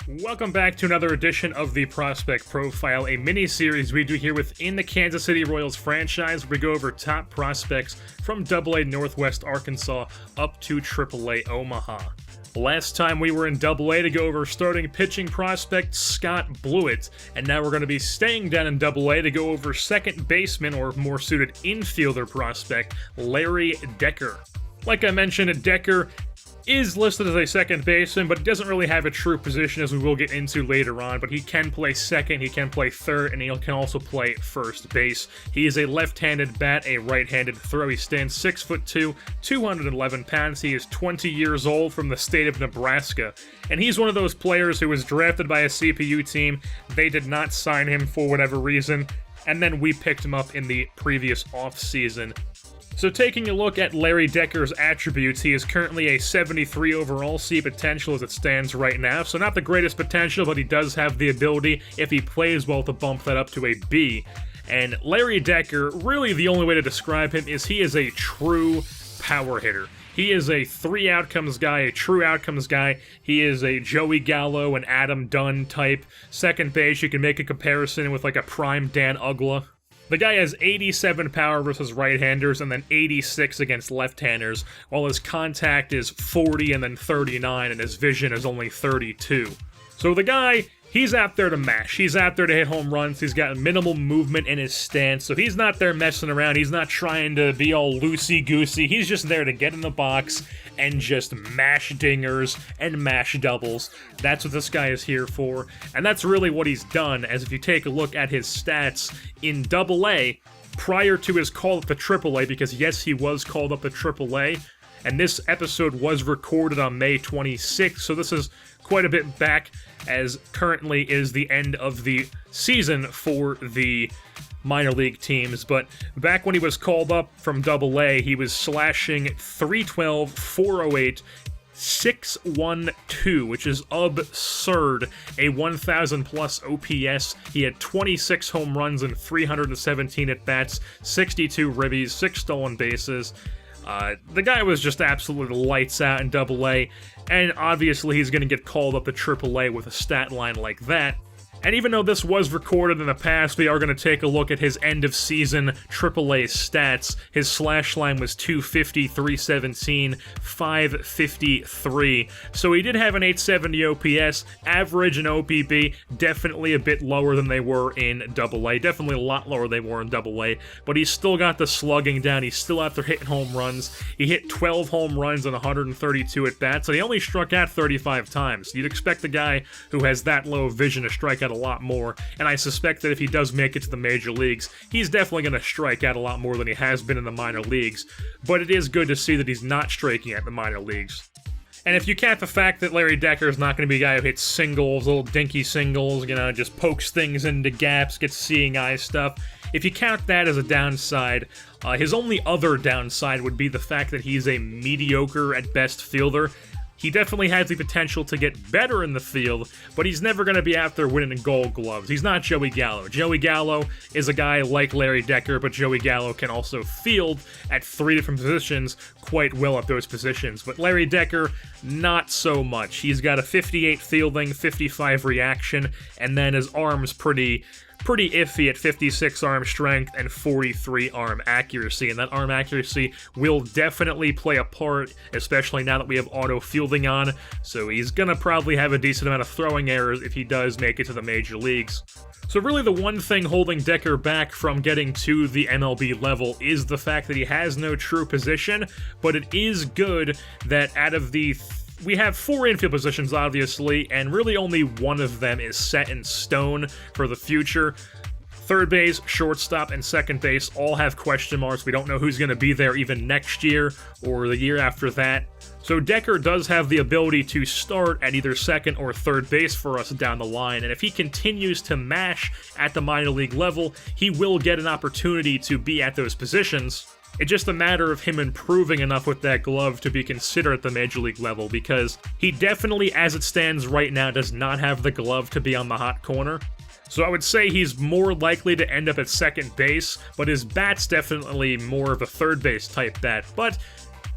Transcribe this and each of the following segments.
Welcome back to another edition of the Prospect Profile, a mini-series we do here within the Kansas City Royals franchise. We go over top prospects from AA Northwest Arkansas up to AAA Omaha. Last time we were in AA to go over starting pitching prospect Scott Blewett, and now we're going to be staying down in AA to go over second baseman, or more suited infielder prospect, Larry Decker. Like I mentioned, Decker is listed as a second baseman, but doesn't really have a true position, as we will get into later on. But he can play second, he can play third, and he can also play first base. He is a left-handed bat, a right-handed throw. He stands 6'2", 211 pounds. He is 20 years old, from the state of Nebraska. And he's one of those players who was drafted by a CPU team. They did not sign him for whatever reason, and then we picked him up in the previous offseason. So taking a look at Larry Decker's attributes, he is currently a 73 overall, C potential as it stands right now. So not the greatest potential, but he does have the ability, if he plays well, to bump that up to a B. And Larry Decker, really the only way to describe him is he is a true power hitter. He is a three outcomes guy, a true outcomes guy. He is a Joey Gallo and Adam Dunn type. Second base, you can make a comparison with like a prime Dan Uggla. The guy has 87 power versus right-handers and then 86 against left-handers, while his contact is 40 and then 39, and his vision is only 32. So the guy, he's out there to mash. He's out there to hit home runs. He's got minimal movement in his stance, so he's not there messing around. He's not trying to be all loosey-goosey. He's just there to get in the box and just mash dingers and mash doubles. That's what this guy is here for, and that's really what he's done, as if you take a look at his stats in AA, prior to his call up to AAA, because yes, he was called up to AAA, and this episode was recorded on May 26th, so this is quite a bit back, as currently is the end of the season for the minor league teams. But back when he was called up from AA, he was slashing 312, 408, 612, which is absurd. A 1,000 plus OPS. He had 26 home runs and 317 at-bats, 62 ribbies, 6 stolen bases. The guy was just absolutely lights out in AA, and obviously he's going to get called up to AAA with a stat line like that. And even though this was recorded in the past, we are going to take a look at his end-of-season AAA stats. His slash line was 250, 317, 553. So he did have an 870 OPS, average and OPB, definitely a bit lower than they were in AA. Definitely a lot lower than they were in AA. But he's still got the slugging down. He's still out there hitting home runs. He hit 12 home runs and 132 at-bats, and he only struck out 35 times. You'd expect a guy who has that low vision to strike out a lot more, and I suspect that if he does make it to the major leagues, he's definitely going to strike out a lot more than he has been in the minor leagues, but it is good to see that he's not striking at the minor leagues. And if you count the fact that Larry Decker is not going to be a guy who hits singles, little dinky singles, just pokes things into gaps, gets seeing eye stuff, if you count that as a downside, his only other downside would be the fact that he's a mediocre at best fielder. He definitely has the potential to get better in the field, but he's never going to be out there winning Gold Gloves. He's not Joey Gallo. Joey Gallo is a guy like Larry Decker, but Joey Gallo can also field at 3 different positions quite well at those positions. But Larry Decker, not so much. He's got a 58 fielding, 55 reaction, and then his arm's pretty iffy at 56 arm strength and 43 arm accuracy, and that arm accuracy will definitely play a part, especially now that we have auto fielding on, so he's gonna probably have a decent amount of throwing errors if he does make it to the major leagues. So really the one thing holding Decker back from getting to the MLB level is the fact that he has no true position, but it is good that out of we have 4 infield positions, obviously, and really only one of them is set in stone for the future. Third base, shortstop, and second base all have question marks. We don't know who's going to be there even next year or the year after that. So Decker does have the ability to start at either second or third base for us down the line, and if he continues to mash at the minor league level, he will get an opportunity to be at those positions. It's just a matter of him improving enough with that glove to be considered at the major league level, because he definitely, as it stands right now, does not have the glove to be on the hot corner. So I would say he's more likely to end up at second base, but his bat's definitely more of a third base type bat. But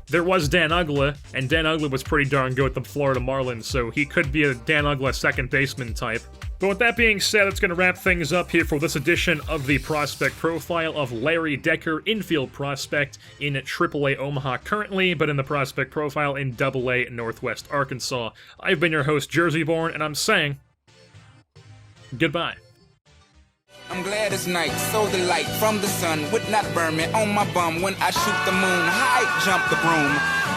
there was Dan Uggla, and Dan Uggla was pretty darn good with the Florida Marlins, so he could be a Dan Uggla second baseman type. But with that being said, that's going to wrap things up here for this edition of the prospect profile of Larry Decker, infield prospect in AAA Omaha currently, but in the prospect profile in AA Northwest Arkansas. I've been your host, Jerseyborn, and I'm saying goodbye. I'm glad it's night, so the light from the sun would not burn me on my bum when I shoot the moon. High jump the broom,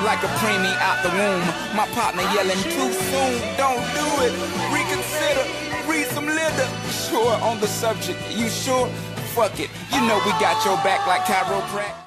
like a preemie out the womb. My partner yelling too soon, don't do it. Reconsider, read some litter. Sure on the subject, you sure? Fuck it, you know we got your back like chiropractic.